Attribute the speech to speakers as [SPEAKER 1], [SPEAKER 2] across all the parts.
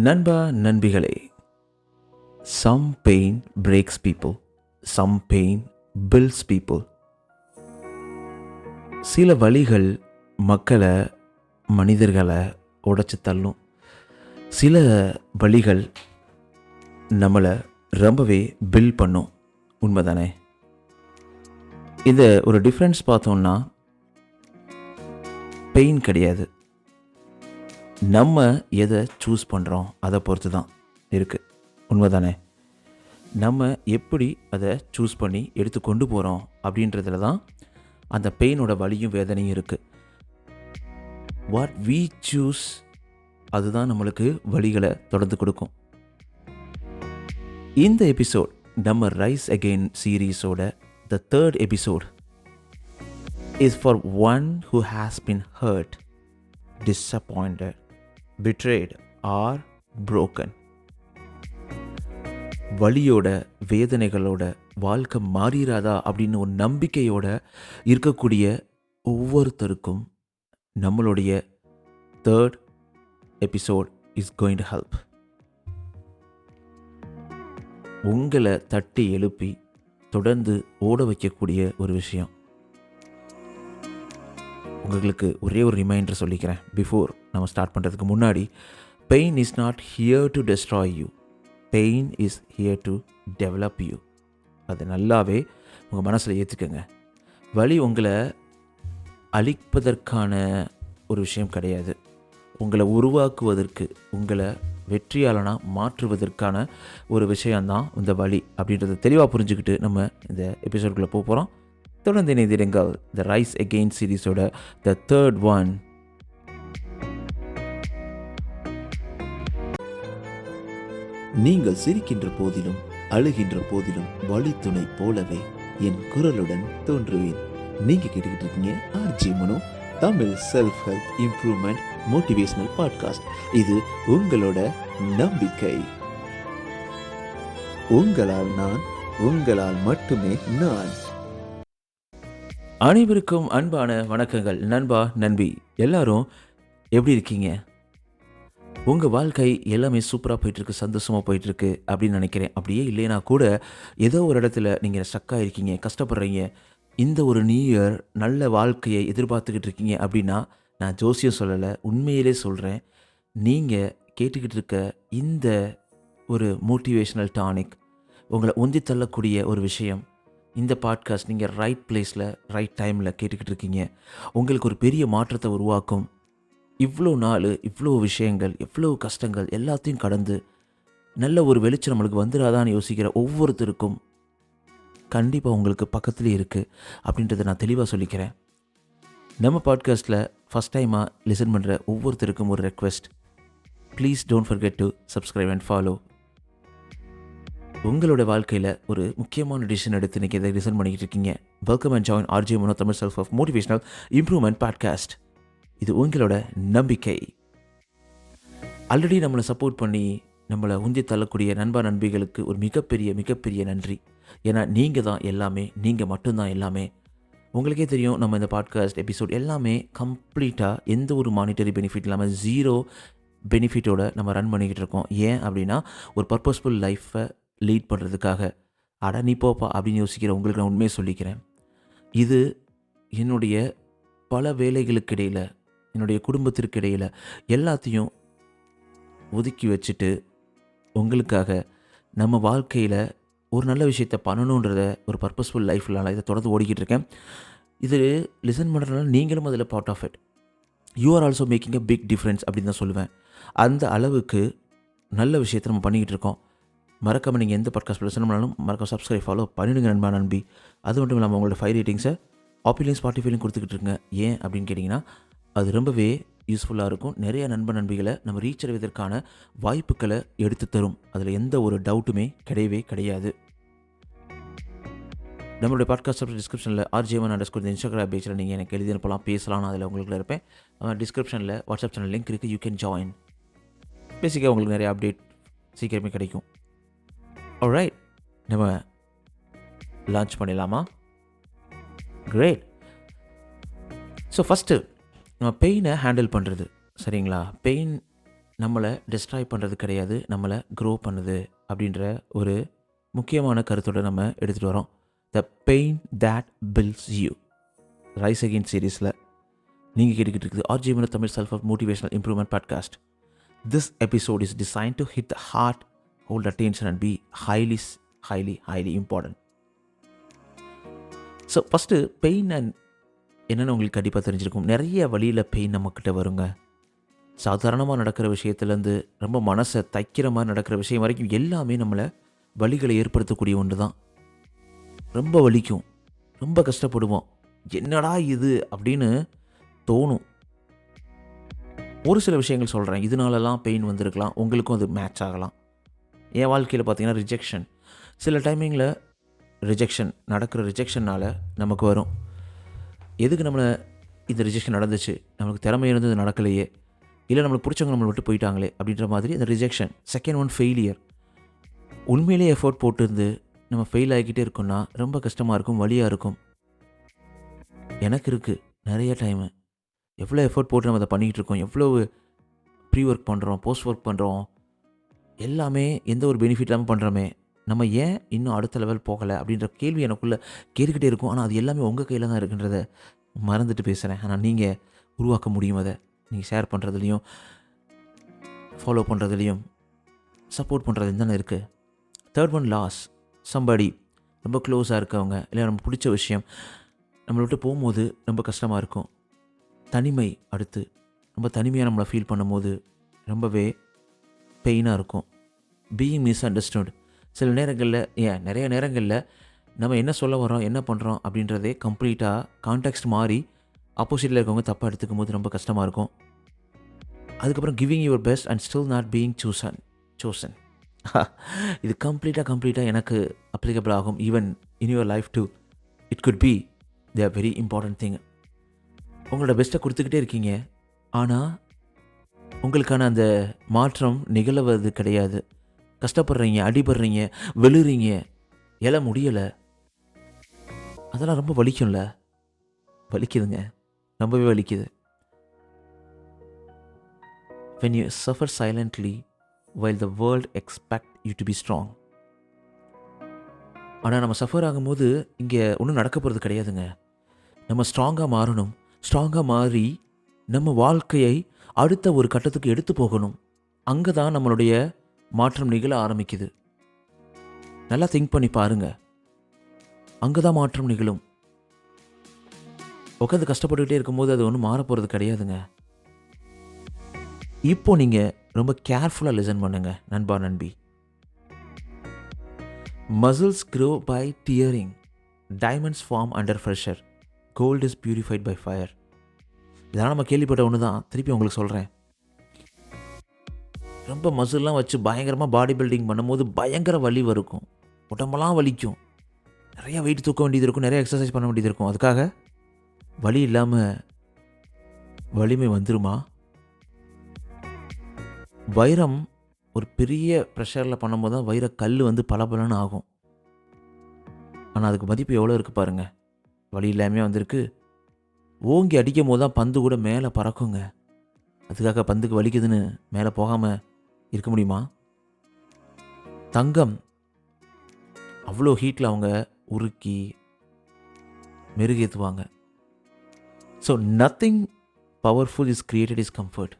[SPEAKER 1] நண்பா நண்பிகளே, some pain breaks people, some pain builds people. சில வலிகள் மக்களை, மனிதர்களை உடைச்சு தள்ளும். சில வலிகள் நம்மளை ரொம்பவே பில்ட் பண்ணும். உண்மைதானே? இந்த ஒரு டிஃப்ரென்ஸ் பார்த்தோம்னா, பெயின் கிடையாது, நம்ம எதை சூஸ் பண்ணுறோம் அதை பொறுத்து தான் இருக்குது. உண்மைதானே? நம்ம எப்படி அதை சூஸ் பண்ணி எடுத்து கொண்டு போகிறோம் அப்படின்றதுல தான் அந்த பெயினோட வலியும் வேதனையும் இருக்குது. வாட் வி சூஸ், அதுதான் நம்மளுக்கு வலிகளை தொடர்ந்து கொடுக்கும். இந்த எபிசோட் நம்ம ரைஸ் அகெயின் சீரீஸோட the third episode is for one who has been hurt, disappointed, betrayed or broken. வலியோட, வேதனைகளோட வாழ்க்கை மாறிராதா அப்படின்னு ஒரு நம்பிக்கையோட இருக்கக்கூடிய ஒவ்வொருத்தருக்கும் நம்மளுடைய third episode is going to help. உங்களை தட்டி எழுப்பி தொடர்ந்து ஓட வைக்கக்கூடிய ஒரு விஷயம். உங்களுக்கு ஒரே ஒரு ரிமைண்டர் சொல்லிக்கிறேன் பிஃபோர் நம்ம ஸ்டார்ட் பண்ணுறதுக்கு முன்னாடி. Pain is not here to destroy you, pain is here to develop you. அது நல்லாவே உங்கள் மனசில் ஏற்றுக்கங்க. வலி உங்களை அழிப்பதற்கான ஒரு விஷயம் கிடையாது, உங்களை உருவாக்குவதற்கு, உங்களை வெற்றியாளனாக மாற்றுவதற்கான ஒரு விஷயந்தான் இந்த வலி அப்படின்றத தெளிவாக புரிஞ்சுக்கிட்டு நம்ம இந்த எபிசோடுக்குள்ளே போக போகிறோம். தொடர்ந்து இணைந்திருங்கள். த ரைஸ் அகெயின் சீரீஸோட த தேர்ட் ஒன்.
[SPEAKER 2] நீங்கள் சிரிக்கின்ற போதிலும் அழுகின்ற போதிலும் வழித்துணை போலவே என் குரலுடன் தோன்றுவேன். நீங்க கேட்டுக்கிட்டு இருக்கீங்க RG Mano, Tamil self help improvement motivational podcast. இது உங்களோட நம்பிக்கை. உங்களால் நான், உங்களால் மட்டுமே நான்.
[SPEAKER 1] அனைவருக்கும் அன்பான வணக்கங்கள். நண்பா நண்பி எல்லாரும் எப்படி இருக்கீங்க? உங்கள் வாழ்க்கை எல்லாமே சூப்பராக போயிட்டுருக்கு, சந்தோஷமாக போயிட்டுருக்கு அப்படின்னு நினைக்கிறேன். அப்படியே இல்லைனா கூட ஏதோ ஒரு இடத்துல நீங்கள் ஸ்டக்காக இருக்கீங்க, கஷ்டப்படுறீங்க. இந்த ஒரு நியூ இயர் நல்ல வாழ்க்கையை எதிர்பார்த்துக்கிட்டு இருக்கீங்க அப்படின்னா நான் ஜோசியம் சொல்லலை, உண்மையிலே சொல்கிறேன். நீங்கள் கேட்டுக்கிட்டு இருக்க இந்த ஒரு மோட்டிவேஷ்னல் டானிக், உங்களை உந்தி தள்ளக்கூடிய ஒரு விஷயம், இந்த பாட்காஸ்ட் நீங்கள் ரைட் பிளேஸில் ரைட் டைமில் கேட்டுக்கிட்டு இருக்கீங்க. உங்களுக்கு ஒரு பெரிய மாற்றத்தை உருவாக்கும். இவ்வளோ நாள், இவ்வளோ விஷயங்கள், எவ்வளோ கஷ்டங்கள் எல்லாத்தையும் கடந்து நல்ல ஒரு வெளிச்சம் நம்மளுக்கு வந்துடாதான்னு யோசிக்கிற ஒவ்வொருத்தருக்கும் கண்டிப்பாக உங்களுக்கு பக்கத்துலேயே இருக்குது அப்படின்றத நான் தெளிவாக சொல்லிக்கிறேன். நம்ம பாட்காஸ்ட்டில் ஃபஸ்ட் டைமாக லிசன் பண்ணுற ஒவ்வொருத்தருக்கும் ஒரு request, please don't forget to subscribe and follow. உங்களோட வாழ்க்கையில் ஒரு முக்கியமான டிசிஷன் எடுத்து இன்றைக்கி இதை லிசன் பண்ணிக்கிட்டு இருக்கீங்க. Welcome and join RJ Mano, Tamil self of motivational improvement podcast. இது உங்களோட நம்பிக்கை. ஆல்ரெடி நம்மளை சப்போர்ட் பண்ணி நம்மளை உந்தி தள்ளக்கூடிய நண்பா நண்பிகளுக்கு ஒரு மிகப்பெரிய மிகப்பெரிய நன்றி. ஏன்னா நீங்கள் தான் எல்லாமே, நீங்கள் மட்டும்தான் எல்லாமே. உங்களுக்கே தெரியும், நம்ம இந்த பாட்காஸ்ட் எபிசோட் எல்லாமே கம்ப்ளீட்டாக எந்த ஒரு மானிட்டரி பெனிஃபிட் இல்லாமல் ஜீரோ பெனிஃபிட்டோட நம்ம ரன் பண்ணிக்கிட்டு இருக்கோம். ஏன் அப்படின்னா, ஒரு பர்பஸ்ஃபுல் லைஃப்பை லீட் பண்ணுறதுக்காக. அட நீ போப்பா அப்படின்னு யோசிக்கிற உங்களுக்கு நான் உண்மையை சொல்லிக்கிறேன். இது என்னுடைய பல வேலைகளுக்கு இடையில், என்னுடைய குடும்பத்திற்கு இடையில் எல்லாத்தையும் ஒதுக்கி வச்சுட்டு உங்களுக்காக நம்ம வாழ்க்கையில் ஒரு நல்ல விஷயத்தை பண்ணணுன்றத ஒரு பர்பஸ்ஃபுல் லைஃப்பில் நான் இதை தொடர்ந்து ஓடிக்கிட்டு இருக்கேன். இது லிசன் பண்ணுறதுனால நீங்களும் அதில் part of it. You are also making a big difference அப்படின்னு தான் சொல்லுவேன். அந்த அளவுக்கு நல்ல விஷயத்தை நம்ம பண்ணிக்கிட்டு இருக்கோம். மறக்காமல் நீங்கள் எந்த பாட்காஸ்ட் லிசன் பண்ணாலும் மறக்காம சப்ஸ்கிரைப் ஃபாலோ பண்ணிடுங்க நண்பா நண்பி. அது மட்டும் இல்லாமல் உங்களோட 5 ரேட்டிங்ஸை ஆப்பிலையும் ஸ்பாட்டிஃபைலையும் கொடுத்துக்கிட்டு இருங்க. ஏன் அப்படின்னு கேட்டிங்கன்னா, அது ரொம்பவே யூஸ்ஃபுல்லாக இருக்கும். நிறைய நண்பிகளை நம்ம ரீச் அடைவதற்கான வாய்ப்புகளை எடுத்து தரும். அதில் எந்த ஒரு டவுட்டுமே கிடையவே கிடையாது. நம்மளுடைய பாட்காஸ்ட் டிஸ்கிரிப்ஷனில் RJ1_ இந்த இன்ஸ்டாகிராம் பேஜில் நீங்கள் எனக்கு எழுதி அனுப்பலாம், பேசலாம். நான் அதில் உங்களுக்கு இருப்பேன். டிஸ்கிரிப்ஷனில் வாட்ஸ்அப் சேனல் லிங்க் இருக்குது, யூ கேன் ஜாயின். பேசிக்காக உங்களுக்கு நிறைய அப்டேட் சீக்கிரமே கிடைக்கும். ஆல்ரைட், நம்ம லான்ச் பண்ணிடலாமா? கிரேட். ஸோ ஃபஸ்ட்டு நம்ம பெயினை ஹேண்டில் பண்ணுறது, சரிங்களா? பெயின் நம்மளை டெஸ்ட்ராய் பண்ணுறது கிடையாது, நம்மளை க்ரோ பண்ணுது அப்படின்ற ஒரு முக்கியமான கருத்தோடு நம்ம எடுத்துகிட்டு வரோம். The pain that builds you rise again சீரீஸில் நீங்கள் கேட்டுக்கிட்டு இருக்குது RJ Mano Tamil self motivational improvement podcast. This episode is design to hit the heart, hold attention and be highly important. So first pain and என்னென்னு உங்களுக்கு கண்டிப்பாக தெரிஞ்சிருக்கும். நிறைய வழியில் பெயின் நம்மக்கிட்ட வருங்க. சாதாரணமாக நடக்கிற விஷயத்துலேருந்து ரொம்ப மனசை தைக்கிற மாதிரி நடக்கிற விஷயம் வரைக்கும் எல்லாமே நம்மளை வலிகளை ஏற்படுத்தக்கூடிய ஒன்று தான். ரொம்ப வலிக்கும், ரொம்ப கஷ்டப்படுவோம், என்னடா இது அப்படின்னு தோணும். ஒரு சில விஷயங்கள் சொல்கிறேன், இதனாலலாம் பெயின் வந்திருக்கலாம், உங்களுக்கும் அது மேட்ச் ஆகலாம். என் வாழ்க்கையில் பார்த்தீங்கன்னா ரிஜெக்ஷன், சில டைமிங்கில் நடக்கிற ரிஜெக்ஷனால் நமக்கு வரும். எதுக்கு நம்மளை இந்த ரிஜெக்ஷன் நடந்துச்சு, நம்மளுக்கு திறமை இருந்தது நடக்கலையே, இல்லை நம்மளுக்கு பிடிச்சவங்க நம்மளை விட்டு போயிட்டாங்களே அப்படின்ற மாதிரி அந்த ரிஜெக்ஷன். Second one failure. உண்மையிலே எஃபோர்ட் போட்டிருந்து நம்ம ஃபெயில் ஆகிக்கிட்டே இருக்கோம்னா ரொம்ப கஷ்டமாக இருக்கும், வலியாக இருக்கும். எனக்கு இருக்குது நிறைய டைமு. எவ்வளோ எஃபோர்ட் போட்டு நம்ம அதை பண்ணிக்கிட்டு இருக்கோம், எவ்வளோ ப்ரீ ஒர்க் பண்ணுறோம், போஸ்ட் ஒர்க் பண்ணுறோம், எல்லாமே எந்த ஒரு பெனிஃபிட் இல்லாமல் பண்ணுறோமே, நம்ம ஏன் இன்னும் அடுத்த லெவல் போகலை அப்படின்ற கேள்வி எனக்குள்ளே கேட்டுக்கிட்டே இருக்கும். ஆனால் அது எல்லாமே உங்கள் கையில் தான் இருக்குன்றதை மறந்துட்டு பேசுகிறேன். ஆனால் நீங்கள் உருவாக்க முடியும். அதை நீங்கள் ஷேர் பண்ணுறதுலையும் ஃபாலோ பண்ணுறதுலையும் சப்போர்ட் பண்ணுறதுலையும் தானே இருக்குது. Third one loss. சம்படி ரொம்ப க்ளோஸாக இருக்கவங்க, இல்லை நம்ம பிடிச்ச விஷயம் நம்மளை விட்டு போகும்போது ரொம்ப கஷ்டமாக இருக்கும். தனிமை. அடுத்து ரொம்ப தனிமையாக நம்மளை ஃபீல் பண்ணும்போது ரொம்பவே பெயினாக இருக்கும். Being miss understood. சில நேரங்களில் நிறைய நேரங்களில் நம்ம என்ன சொல்ல வரோம், என்ன பண்ணுறோம் அப்படின்றதே கம்ப்ளீட்டாக கான்டெக்ஸ்ட் மாறி ஆப்போசிட்டில் இருக்கவங்க தப்பாக எடுத்துக்கும் போது ரொம்ப கஷ்டமாக இருக்கும். அதுக்கப்புறம் giving your best and still not being chosen. இது கம்ப்ளீட்டாக எனக்கு அப்ளிகபிள் ஆகும். Even in your life do it could be the very important thing. உங்களோட பெஸ்ட்டை கொடுத்துக்கிட்டே இருக்கீங்க, ஆனால் உங்களுக்கான அந்த மாற்றம் நிகழ்வது கிடையாது. கஷ்டப்படுறீங்க, அடிபடுறீங்க, வெளுறீங்க, எழ முடியலை. அதெல்லாம் ரொம்ப வலிக்கும்ல, வலிக்குதுங்க, ரொம்பவே வலிக்குது. When you suffer silently while the world expect you to be strong. ஆனால் நம்ம சஃபர் ஆகும்போது இங்கே ஒன்றும் நடக்க போகிறது கிடையாதுங்க. நம்ம ஸ்ட்ராங்காக மாறணும். ஸ்ட்ராங்காக மாறி நம்ம வாழ்க்கையை அடுத்த ஒரு கட்டத்துக்கு எடுத்து போகணும். அங்கே தான் நம்மளுடைய மாற்றம் நிகழ ஆரம்பிக்குது. நல்லா திங்க் பண்ணி பாருங்கள், அங்கே தான் மாற்றம் நிகழும். உட்காந்து கஷ்டப்பட்டுக்கிட்டே இருக்கும்போது அது ஒன்றும் மாற போகிறது கிடையாதுங்க. இப்போ நீங்கள் ரொம்ப கேர்ஃபுல்லாக லிசன் பண்ணுங்க நண்பா, நண்பி. Muscles grow by tearing, diamonds form under pressure, gold is purified by fire. இதெல்லாம் நம்ம கேள்விப்பட்ட ஒன்று தான், திருப்பி உங்களுக்கு சொல்கிறேன். ரொம்ப மசில்லாம் வச்சு பயங்கரமாக பாடி பில்டிங் பண்ணும்போது பயங்கர வலி இருக்கும், உடம்பெல்லாம் வலிக்கும், நிறைய வெயிட் தூக்க வேண்டியது இருக்கும், நிறைய எக்ஸசைஸ் பண்ண வேண்டியது இருக்கும். அதுக்காக வலி இல்லாமல் வலிமை வந்துருமா? வைரம் ஒரு பெரிய ப்ரெஷரில் பண்ணும்போது தான் வைரக்கல் வந்து பலபலன்னு ஆகும். ஆனால் அதுக்கு மதிப்பு எவ்வளோ இருக்குது பாருங்கள். வலி இல்லாமல் வந்திருக்கு. ஓங்கி அடிக்கும் போது தான் பந்து கூட மேலே பறக்குங்க. அதுக்காக பந்துக்கு வலிக்குதுன்னு மேலே போகாமல் இருக்க முடியுமா? தங்கம் அவ்வளோ ஹீட்டில் அவங்க உருக்கி மெருகேற்றுவாங்க. So nothing powerful is created is comfort.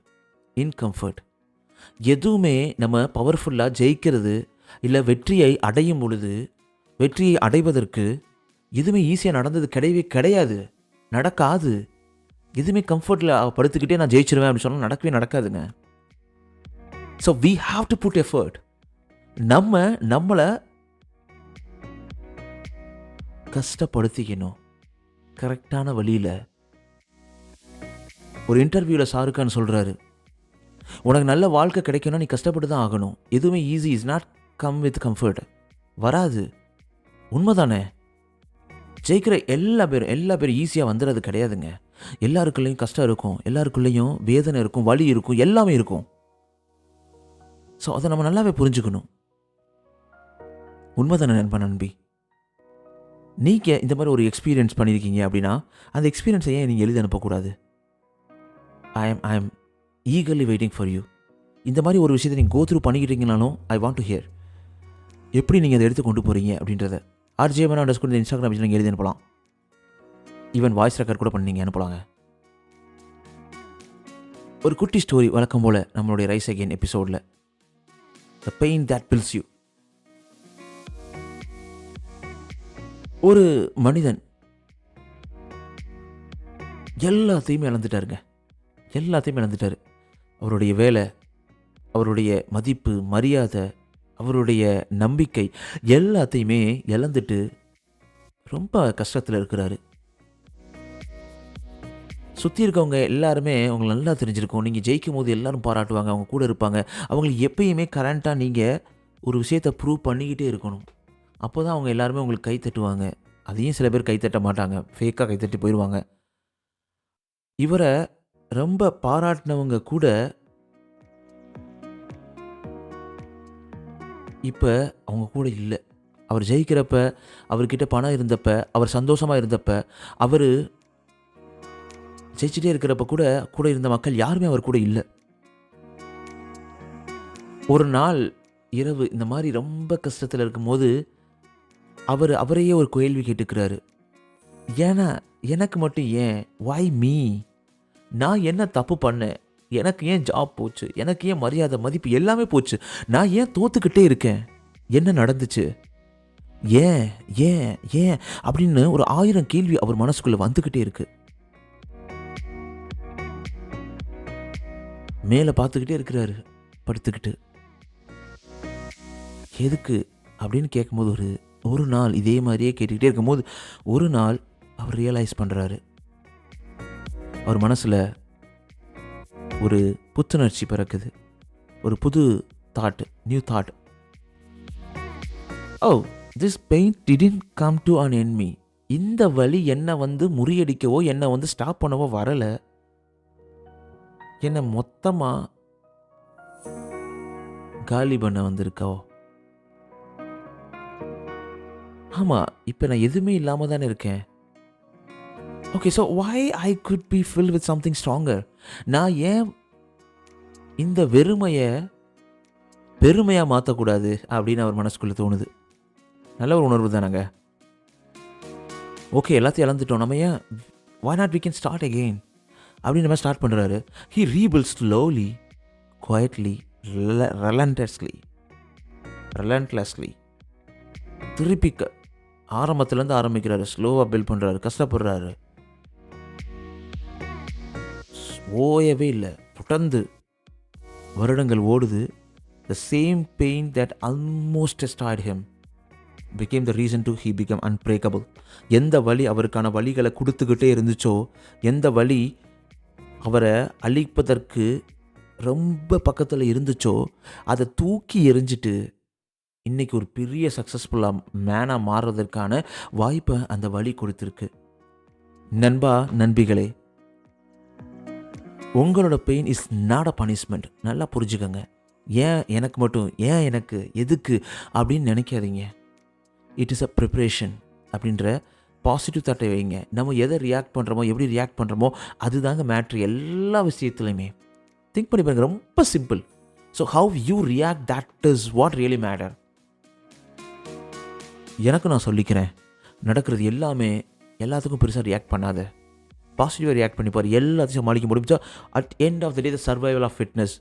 [SPEAKER 1] In comfort எதுவுமே நம்ம பவர்ஃபுல்லாக ஜெயிக்கிறது இல்லை வெற்றியை அடையும் பொழுது, வெற்றியை அடைவதற்கு எதுவுமே ஈஸியாக நடந்தது கிடையவே கிடையாது, நடக்காது. எதுவுமே கம்ஃபர்ட்டில் படுத்துக்கிட்டே நான் ஜெயிச்சிருவேன் அப்படின்னு சொன்னால் நடக்கவே நடக்காதுங்க. So we have to put effort. நம்மளை கஷ்டப்படுத்திக்கணும் கரெக்டான வழியில். ஒரு இன்டர்வியூவில் ஷாருக்கான் சொல்கிறாரு, உனக்கு நல்ல வாழ்க்கை கிடைக்கணும்னா நீ கஷ்டப்பட்டு தான் ஆகணும். எதுவுமே easy is not come with comfort. வராது. உண்மைதானே? ஜெயிக்கிற எல்லா பேரும் ஈஸியாக வந்துடுறது கிடையாதுங்க. எல்லாருக்குள்ளேயும் கஷ்டம் இருக்கும், எல்லாருக்குள்ளேயும் வேதனை இருக்கும், வலி இருக்கும், எல்லாமே இருக்கும். ஸோ அதை நம்ம நல்லாவே புரிஞ்சுக்கணும். உண்மைதானே நண்பா, நண்பி? நீங்கள் இந்த மாதிரி ஒரு எக்ஸ்பீரியன்ஸ் பண்ணியிருக்கீங்க அப்படின்னா அந்த எக்ஸ்பீரியன்ஸை ஏன் நீங்கள் எழுதி அனுப்பக்கூடாது? I am eagerly waiting for you. இந்த மாதிரி ஒரு விஷயத்தை நீங்கள் கோத்ரூ பண்ணிக்கிட்டீங்கனாலும் ஐ வாண்ட் டு ஹியர். எப்படி நீங்கள் அதை எடுத்து கொண்டு போகிறீங்க அப்படின்றத RJ Mano _ இந்த இன்ஸ்டாகிராம் பேஜில் நீங்கள் எழுதி அனுப்பலாம். ஈவன் வாய்ஸ் ரெக்கார்ட் கூட பண்ணி நீங்கள் அனுப்பலாங்க. ஒரு குட்டி ஸ்டோரி வழக்கம் போல் நம்மளுடைய ரைஸ் அகெயின் எபிசோடில், the pain that builds you. ஒரு மனிதன் எல்லாத்தையுமே இழந்துட்டாருங்க. எல்லாத்தையுமே இழந்துட்டார். அவருடைய வேலை, அவருடைய மதிப்பு, மரியாதை, அவருடைய நம்பிக்கை எல்லாத்தையுமே இழந்துட்டு ரொம்ப கஷ்டத்தில் இருக்கிறாரு. சுற்றி இருக்கவங்க எல்லாருமே அவங்களை நல்லா தெரிஞ்சிருக்கும். நீங்கள் ஜெயிக்கும் போது எல்லோரும் பாராட்டுவாங்க, அவங்க கூட இருப்பாங்க. அவங்களுக்கு எப்பயுமே கரண்ட்டாக நீங்கள் ஒரு விஷயத்தை ப்ரூவ் பண்ணிக்கிட்டே இருக்கணும். அப்போ தான் அவங்க எல்லாருமே உங்களுக்கு கை தட்டுவாங்க. அதையும் சில பேர் கைத்தட்ட மாட்டாங்க, ஃபேக்காக கைத்தட்டி போயிடுவாங்க. இவரை ரொம்ப பாராட்டினவங்க கூட இப்போ அவங்க கூட இல்லை. அவர் ஜெயிக்கிறப்ப, அவர்கிட்ட பணம் இருந்தப்ப, அவர் சந்தோஷமாக இருந்தப்ப, அவர் ஜெயிச்சிட்டே இருக்கிறப்ப கூட கூட இருந்த மக்கள் யாருமே அவர் கூட இல்லை. ஒரு நாள் இரவு இந்த மாதிரி ரொம்ப கஷ்டத்தில் இருக்கும்போது அவரையே ஒரு கேள்வி கேட்டுக்கிறாரு. ஏன்னா எனக்கு மட்டும் ஏன், வாய் மீ, நான் என்ன தப்பு பண்ணேன், எனக்கு ஏன் ஜாப் போச்சு, எனக்கு ஏன் மரியாதை மதிப்பு எல்லாமே போச்சு, நான் ஏன் தோத்துக்கிட்டே இருக்கேன், என்ன நடந்துச்சு, ஏன் ஏன் ஏன் அப்படின்னு ஒரு 1000 கேள்வி அவர் மனசுக்குள்ளே வந்துக்கிட்டே இருக்கு. மேலே பார்த்துக்கிட்டே இருக்கிறாரு படுத்துக்கிட்டு. எதுக்கு அப்படின்னு கேட்கும்போது ஒரு நாள் இதே மாதிரியே கேட்டுக்கிட்டே இருக்கும்போது ஒரு நாள் அவர் ரியலைஸ் பண்ணுறாரு. அவர் மனசில் ஒரு புத்துணர்ச்சி பிறக்குது. ஒரு புது thought, new thought. Oh, this pain didn't come to an enemy. இந்த வலி என்னை முறியடிக்கவோ என்னை ஸ்டாப் பண்ணவோ வரலை. என்னை மொத்தமாக காலி பண்ண வந்திருக்கோ. ஆமாம், இப்போ நான் எதுவுமே இல்லாமல் தானே இருக்கேன். Okay, so why I could be filled with something stronger? நான் ஏன் இந்த வெறுமையை பெருமையாக மாற்றக்கூடாது அப்படின்னு அவர் மனசுக்குள்ளே தோணுது. நல்ல ஒரு உணர்வு தானங்க. ஓகே, எல்லாத்தையும் இழந்துட்டோம், நம்ம ஏன் why not we can start again அப்படின்னு நம்ம ஸ்டார்ட் பண்ணுறாரு. He rebuilds slowly, quietly, relentlessly. திருப்பி ஆரம்பத்துலேருந்து ஆரம்பிக்கிறாரு. ஸ்லோவாக பில்ட் பண்ணுறாரு, கஷ்டப்படுறாரு, ஓயவே இல்லை. தொடர்ந்து வருடங்கள் ஓடுது. The same pain that almost destroyed him became the reason to he become unbreakable. எந்த வலி அவருக்கான வலிகளை கொடுத்துக்கிட்டே இருந்துச்சோ, எந்த வலி அவரை அழிப்பதற்கு ரொம்ப பக்கத்தில் இருந்துச்சோ, அதை தூக்கி எறிஞ்சிட்டு இன்றைக்கி ஒரு பெரிய சக்ஸஸ்ஃபுல்லாக மேனாக மாறுறதற்கான வாய்ப்பை அந்த வலி கொடுத்துருக்கு. நண்பா, நண்பிகளே, உங்களோட pain is not a punishment. நல்லா புரிஞ்சுக்கோங்க. ஏன் எனக்கு மட்டும், ஏன் எனக்கு, எதுக்கு அப்படின்னு நினைக்காதீங்க. இட் இஸ் அ ப்ரிப்ரேஷன் அப்படின்ற பாசிட்டிவ் தாட்டை வைங்க. நம்ம எதை ரியாக்ட் பண்ணுறோமோ, எப்படி ரியாக்ட் பண்ணுறோமோ அதுதாங்க மேட்ரு எல்லா விஷயத்துலையுமே. திங்க் பண்ணி பாருங்க, ரொம்ப simple. So how you react, that is what really matter. எனக்கு நான் சொல்லிக்கிறேன், நடக்கிறது எல்லாமே எல்லாத்துக்கும் பெருசாக ரியாக்ட் பண்ணாத, பாசிட்டிவாக ரியாக்ட் பண்ணிப்பார். எல்லாத்தையும் சமாளிக்க முடிஞ்சா at end of the day the survival of fitness.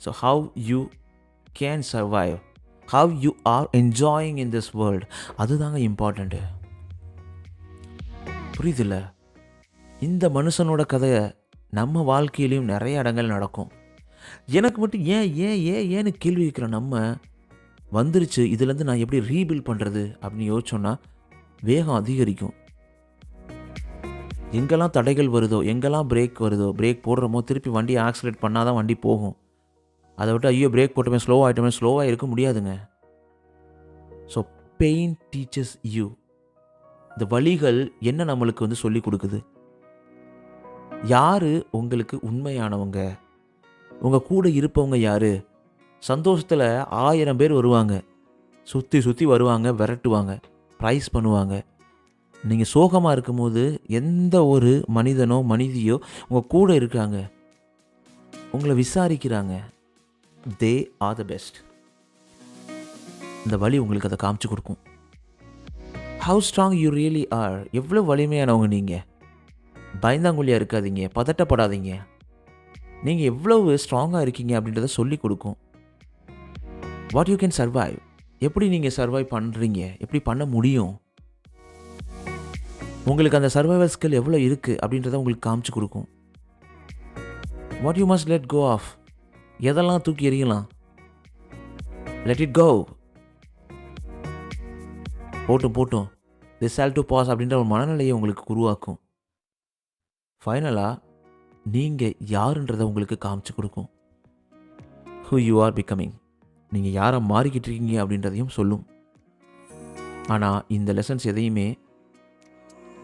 [SPEAKER 1] So how you can survive, how you are enjoying in this world, அதுதாங்க இம்பார்ட்டண்ட்டு. புரியுதில்ல? இந்த மனுஷனோட கதையை நம்ம வாழ்க்கையிலையும் நிறைய இடங்கள் நடக்கும். எனக்கு மட்டும் ஏன் ஏன் ஏன் ஏன்னு கேள்வி கேட்குற நம்ம வந்துருச்சு, இதுலேருந்து நான் எப்படி ரீபில்ட் பண்ணுறது அப்படின்னு யோசிச்சோன்னா வேகம் அதிகரிக்கும். எங்கெல்லாம் தடைகள் வருதோ, எங்கெல்லாம் பிரேக் வருதோ, பிரேக் போடுறோமோ திருப்பி வண்டியை ஆக்சிலேட் பண்ணால் தான் வண்டி போகும். அதை விட்டு ஐயோ பிரேக் போட்டோமே ஸ்லோவாகிட்டோமே, ஸ்லோவாக இருக்க முடியாதுங்க. So pain teachers you. இந்த வலிகள் என்ன நம்மளுக்கு சொல்லி கொடுக்குது, யார் உங்களுக்கு உண்மையானவங்க, உங்கள் கூட இருப்பவங்க யார். சந்தோஷத்தில் 1000 பேர் வருவாங்க, சுற்றி சுற்றி வருவாங்க, விரட்டுவாங்க, ப்ரைஸ் பண்ணுவாங்க. நீங்கள் சோகமாக இருக்கும்போது எந்த ஒரு மனிதனோ மனிதியோ உங்கள் கூட இருக்காங்க, உங்களை விசாரிக்கிறாங்க, தே ஆர் த பெஸ்ட். இந்த வலி உங்களுக்கு அதை காமிச்சு கொடுக்கும். How strong you really are. எவ்வளோ வலிமையானவங்க நீங்கள். பயந்தாங்குழியாக இருக்காதீங்க, பதட்டப்படாதீங்க. நீங்கள் எவ்வளவு ஸ்ட்ராங்காக இருக்கீங்க அப்படின்றத சொல்லி கொடுக்கும். What you can survive. எப்படி நீங்கள் சர்வைவ் பண்ணுறீங்க, எப்படி பண்ண முடியும், உங்களுக்கு அந்த சர்வைவல் ஸ்கில் எவ்வளோ இருக்குது அப்படின்றத உங்களுக்கு காமிச்சு கொடுக்கும். What you must let go of. எதெல்லாம் தூக்கி எறியலாம், லெட் இட் கோ. போட்டும் திஸ் ஹேல் டு பாஸ் அப்படின்ற ஒரு மனநிலையை உங்களுக்கு உருவாக்கும். ஃபைனலாக நீங்கள் யாருன்றதை உங்களுக்கு காமிச்சு கொடுக்கும். Who you are becoming. நீங்கள் யாரை மாறிக்கிட்டு இருக்கீங்க அப்படின்றதையும் சொல்லும். ஆனால் இந்த லெசன்ஸ் எதையுமே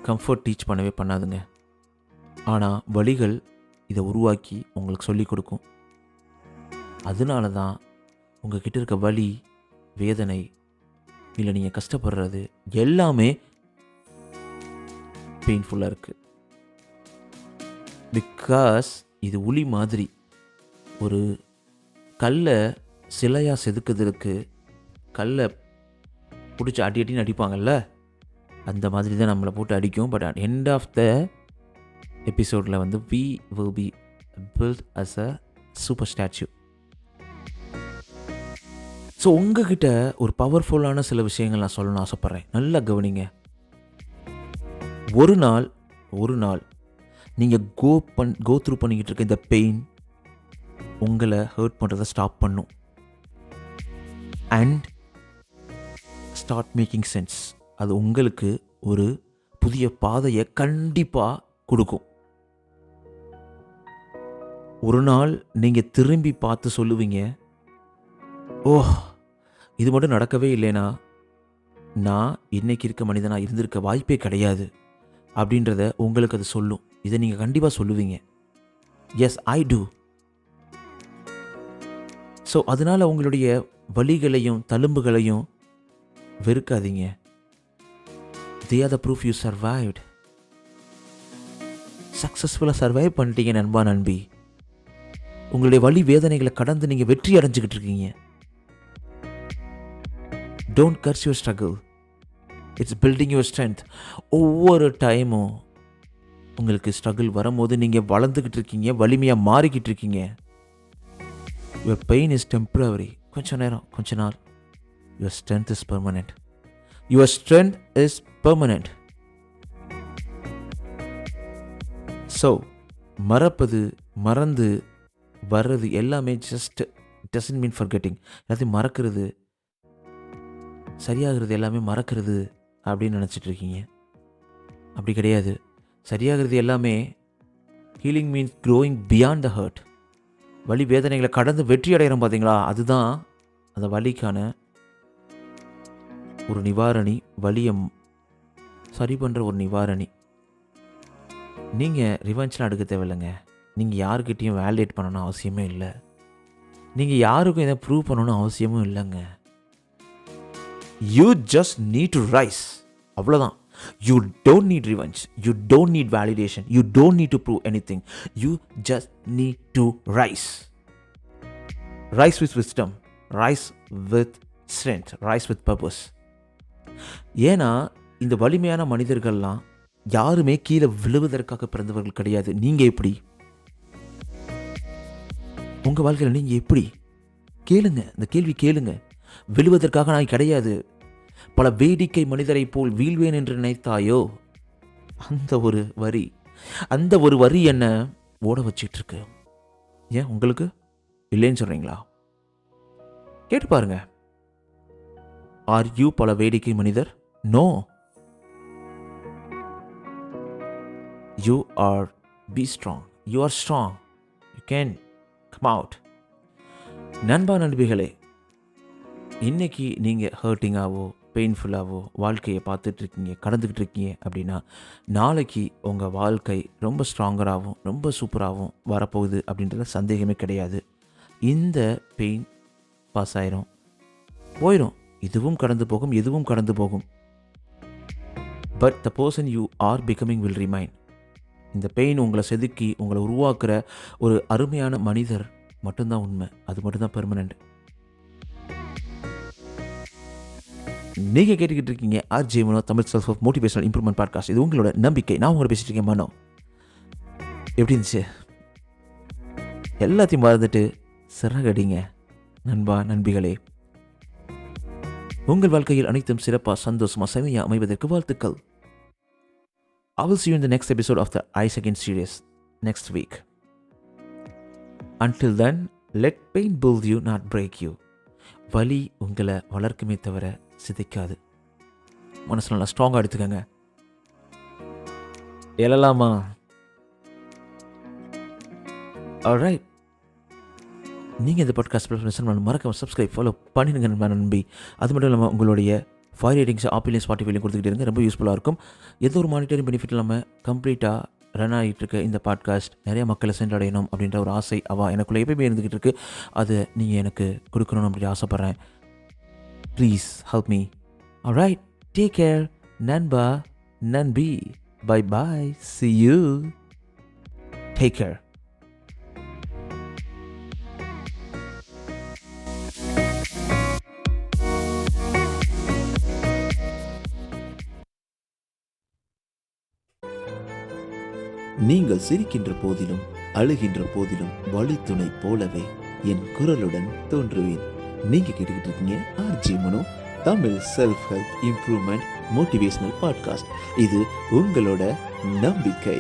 [SPEAKER 1] கம்ஃபர்ட் டீச் பண்ணவே பண்ணாதுங்க. ஆனால் வழிகள் இதை உருவாக்கி உங்களுக்கு சொல்லி கொடுக்கும். அதனால தான் உங்ககிட்ட இருக்க வலி, வேதனை, இல்லை நீங்கள் கஷ்டப்படுறது எல்லாமே பெயின்ஃபுல்லாக இருக்குது. பிகாஸ் இது உளி மாதிரி. ஒரு கல்லை சிலையாக செதுக்குறதுக்கு கல்லை பிடிச்சி அடின்னு அடிப்பாங்கல்ல, அந்த மாதிரி தான் நம்மளை போட்டு அடிக்கும். But at end of the எபிசோடில் வந்து we will be built as a super statue. So உங்ககிட்ட ஒரு பவர்ஃபுல்லான சில விஷயங்கள் நான் சொல்லணும்னு ஆசைப்பட்றேன். நல்லா கவனிங்க. ஒரு நாள் நீங்கள் கோ த்ரூ பண்ணிக்கிட்டு இருக்க இந்த பெயின் உங்களை ஹர்ட் பண்ணுறதை ஸ்டாப் பண்ணும். And start making sense. அது உங்களுக்கு ஒரு புதிய பாதையை கண்டிப்பாக கொடுக்கும். ஒரு நாள் நீங்கள் திரும்பி பார்த்து சொல்லுவீங்க, ஓஹ் இது மட்டும் நடக்கவே இல்லைனா நான் இன்னைக்கு இருக்க மனிதனாக இருந்திருக்க வாய்ப்பே கிடையாது அப்படின்றத உங்களுக்கு அது சொல்லும். இதை நீங்கள் கண்டிப்பாக சொல்லுவீங்க. எஸ் ஐ டூ. ஸோ அதனால் உங்களுடைய வலிகளையும் தழும்புகளையும் வெறுக்காதீங்க. they are the proof you survived. சக்ஸஸ்ஃபுல்லாக சர்வைவ் பண்ணிட்டீங்க நண்பா, நண்பி. உங்களுடைய வலி வேதனைகளை கடந்து நீங்கள் வெற்றி அடைஞ்சிக்கிட்டு இருக்கீங்க. Don't curse your struggle. It's building your strength. ஒவ்வொரு டைமும் உங்களுக்கு ஸ்ட்ரகிள் வரும்போது நீங்கள் வளர்ந்துக்கிட்டு இருக்கீங்க, வலிமையாக மாறிக்கிட்டு இருக்கீங்க. Your pain is temporary. கொஞ்ச நேரம், கொஞ்ச நாள். Your strength is permanent. Your strength is permanent. So மறந்து வர்றது எல்லாமே ஜஸ்ட் டசன்ட் மீன் ஃபர்கெட்டிங். எல்லாத்தையும் மறக்கிறது, சரியாகிறது எல்லாமே மறக்கிறது அப்படின்னு நினச்சிட்டு இருக்கீங்க. அப்படி கிடையாது. சரியாகிறது எல்லாமே healing means growing beyond the hurt. வலி வேதனைகளை கடந்து வெற்றி அடைகிறோம் பார்த்தீங்களா, அதுதான் அந்த வலிக்கான ஒரு நிவாரணி, வலியை சரி பண்ணுற ஒரு நிவாரணி. நீங்கள் ரிவெஞ்ச்லாம் எடுக்க தேவையில்லைங்க. நீங்கள் யாருக்கிட்டையும் வேலிடேட் பண்ணணும் அவசியமே இல்லை. நீங்கள் யாருக்கும் இதை ப்ரூவ் பண்ணணும் அவசியமும் இல்லைங்க. You just need to rise. அவ்வளோதான். You don't need revenge. You don't need validation. You don't need to prove anything. You just need to rise. Rise with wisdom, rise with strength, rise with purpose. ஏன்னா இந்த வலிமையான மனிதர்கள்லாம் யாருமே கீழே விழுவதற்காக பிறந்தவர்கள் கிடையாது. நீங்கள் எப்படி? உங்கள் வாழ்க்கையில் நீங்கள் எப்படி? கேளுங்க, இந்த கேள்வி கேளுங்க. விழுவதற்காக நான் கிடையாது. பல வேடிக்கை மனிதரை போல் வீழ்வேன் என்று நினைத்தாயோ, அந்த ஒரு வரி என்ன ஓட வச்சிட்டு இருக்கு. ஏன் உங்களுக்கு இல்லைன்னு சொல்றீங்களா? கேட்டு பாருங்க. ஆர் யூ பல வேடிக்கை மனிதர்? No. You are be strong. You are strong. You can come out. நண்பா, நண்பிகளே, இன்னைக்கு நீங்கள் ஹர்ட்டிங்காவோ பெயின்ஃபுல்லாகவோ வாழ்க்கையை பார்த்துட்ருக்கீங்க, கடந்துக்கிட்டு இருக்கீங்க அப்படின்னா, நாளைக்கு உங்கள் வாழ்க்கை ரொம்ப ஸ்ட்ராங்கராகவும் ரொம்ப சூப்பராகவும் வரப்போகுது அப்படின்றத சந்தேகமே கிடையாது. இந்த பெயின் பாஸ் ஆயிரும், போயிடும். இதுவும் கடந்து போகும், எதுவும் கடந்து போகும். But the person you are becoming will remain. இந்த பெயின் உங்களை செதுக்கி உங்களை உருவாக்குற ஒரு அருமையான மனிதர் மட்டும்தான் உண்மை, அது மட்டும்தான் பெர்மனண்ட். நீங்கள் கேட்டுக்கிட்டு இருக்கீங்க RJ Mano Tamil self of motivational improvement podcast. இது உங்களோட நம்பிக்கை. நான் உங்களோட பேசிட்டு இருக்கேன் மனோ. எப்படி இருந்துச்சு? எல்லாத்தையும் மறந்துட்டு சிறகடிங்க நண்பா, நண்பிகளே. உங்கள் வாழ்க்கையில் அனைத்தும் சிறப்பாக, சந்தோஷமாக, செமையாக அமைவதற்கு வாழ்த்துக்கள். I will see you in the next episode of the I Second series next week. Until then, let pain build you, not break you. வலி உங்களை வளர்க்குமே தவிர சிதைக்காது. மனசு நல்லா ஸ்ட்ராங்காக எடுத்துக்கங்க. எழலாமா? ஆல்ரைட். நீங்கள் இந்த பாட்காஸ்ட் லிசன் பண்ண மறக்காம சப்ஸ்கிரைப், ஃபாலோ பண்ணிடுங்க நம்பி. அது மட்டும் இல்லாமல் உங்களுடைய 5 ரேட்டிங்ஸ் ஆப்பிலையும் ஸ்பாட்டிஃபைலையும் கொடுத்துக்கிட்டு இருங்க. ரொம்ப யூஸ்ஃபுல்லாக இருக்கும். எந்த ஒரு மானிட்டரிங் பெனிஃபிட் இல்லாமல் கம்ப்ளீட்டாக ரன் ஆகிட்டு இருக்க இந்த பாட்காஸ்ட் நிறைய மக்களை சென்றடையணும் அப்படின்ற ஒரு ஆசை எனக்குள்ளே எப்பயுமே இருந்துக்கிட்டு இருக்குது. அதை நீங்கள் எனக்கு கொடுக்கணும்னு அப்படி ஆசைப்பட்றேன். Please help me. Alright, take care நண்பா, நன்பி. Bye bye, see you. Take care.
[SPEAKER 2] நீங்கள் சிரிக்கின்ற போதிலும் அழுகின்ற போதிலும் வழித்துணை போலவே என் குரலுடன் தோன்றுவேன். நீங்க கேட்டுக்கிட்டு இருக்கீங்க RG Mano Tamil self help improvement motivational podcast. இது உங்களோட நம்பிக்கை.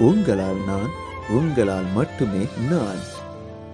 [SPEAKER 2] உங்களால் நான், உங்களால் மட்டுமே நான்.